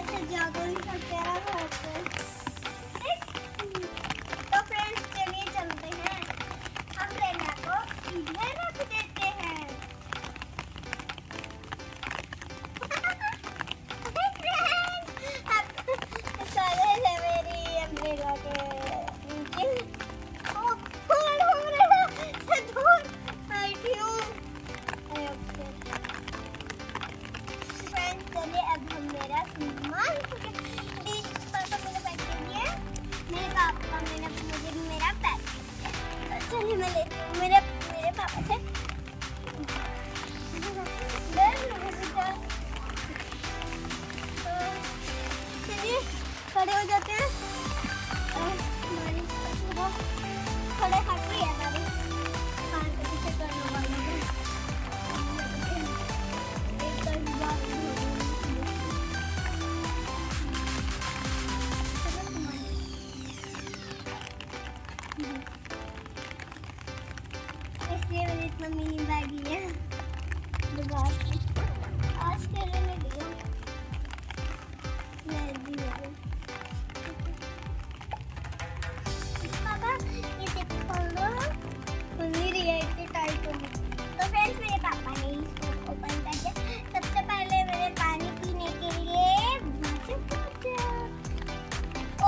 ऐसे जाकर ही सकते हैं घर पे। तो फ्रेंड्स चलिए चलते हैं, हम रेना को इधर रख देते हैं। सारे से मेरी अम्ब्रेला के नीचे अब हम मेरा सामान पापा मैंने पैक कर दिया। मेरे पापा मैंने मुझे मेरा पैक, चलिए मैं लेती हूँ मेरे पापा से। चलिए खड़े हो जाते हैं। खड़े हट रही है दादी, कान के पीछे करने वाली है। इसलिए मैंने इतना मिनी बैग लिया आज के लिए मैं दिया पापा ये देखो खुल नहीं रही है, इतनी टाइट होगी। तो फ्रेंड्स मेरे पापा ने इसको ओपन कर दिया। सबसे पहले मैंने पानी पीने के लिए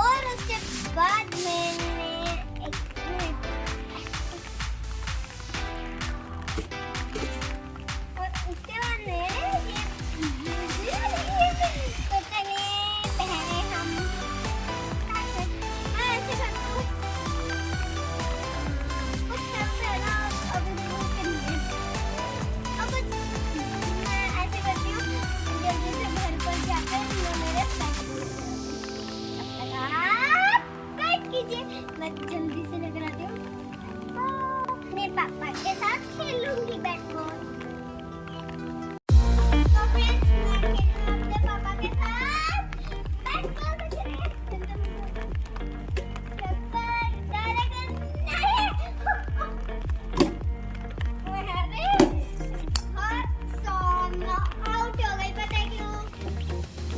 और उसके बाद मैंने मैं जल्दी से लेकर आती हूँ। मेरे पापा के साथ खेलूंगी बैट बॉल। तो फ्रेंड्स मैं खेलूंगी अपने पापा के साथ बैट बॉल। आउट हो गई, पता है क्यों?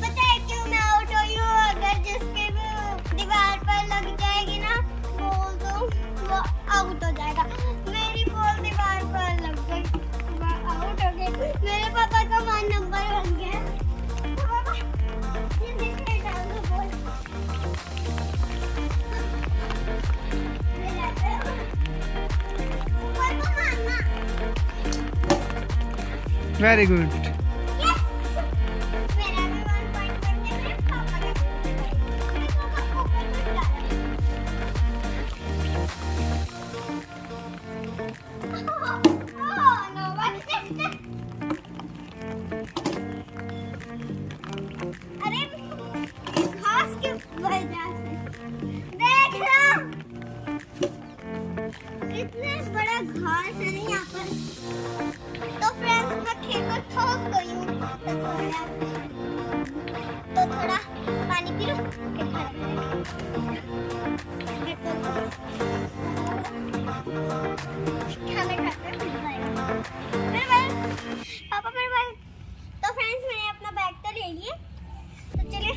पता है क्यों मैं आउट हुई हूँ? अगर जिसके भी दीवार पर लग जाएगी ना बॉल तो वो आउट हो जाएगा। मेरी बॉल दीवार पर लग गई, मैं आउट हो गई। मेरे पापा का 1 नंबर बन गया। तो पापा ये देखिए डाल दो बॉल। ऊपर को मारना। Very good. इतने बड़ा घास है ना यहाँ पर। तो फ्रेंड्स मैं खेलकर थक गई हूँ, तो थोड़ा पानी पी लो फिर खाना खाते हैं फिर पापा फिर भाई। तो फ्रेंड्स मैंने अपना बैग तो ले लिया, तो चलिए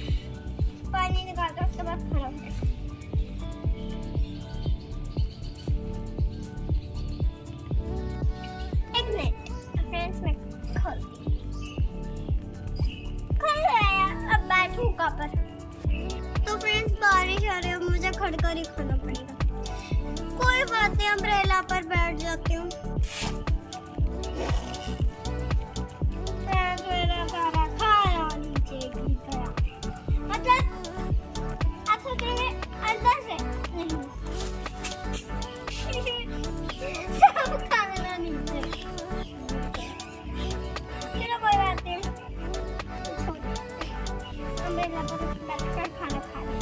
पानी निकालते उसके बाद खाना खाते हैं। फ्रेंड्स मैं खुल गया, अब बैठूं कहाँ पर? तो फ्रेंड्स बारिश आ रही है, मुझे खड़कर ही खाना पड़ेगा। कोई बात नहीं, अम्ब्रेला पर बैठ जाती हूँ। मेरा सारा खाना नीचे गिर गया, मतलब आप सोचेंगे अंदर से नहीं, सब खाना नीचे। चलो कोई बात नहीं, अम्ब्रेला पर बैठकर खाना खा लें।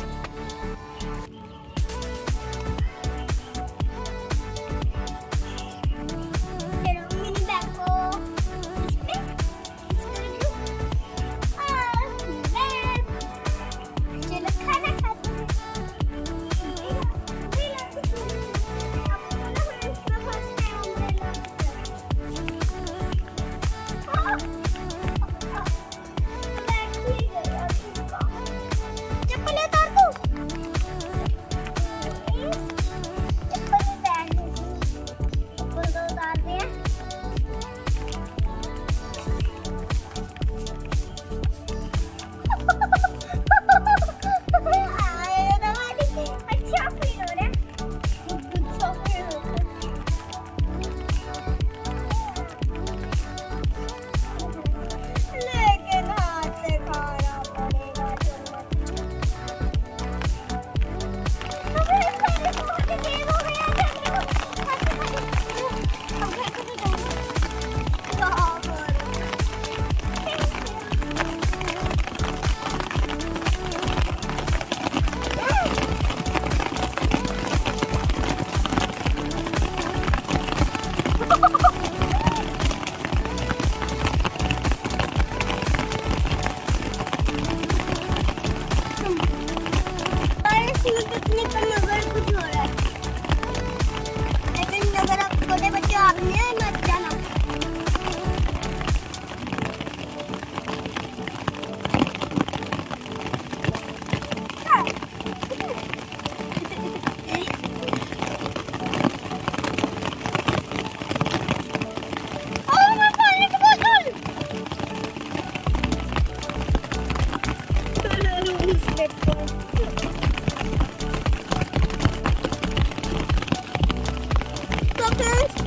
फ्रेंड्स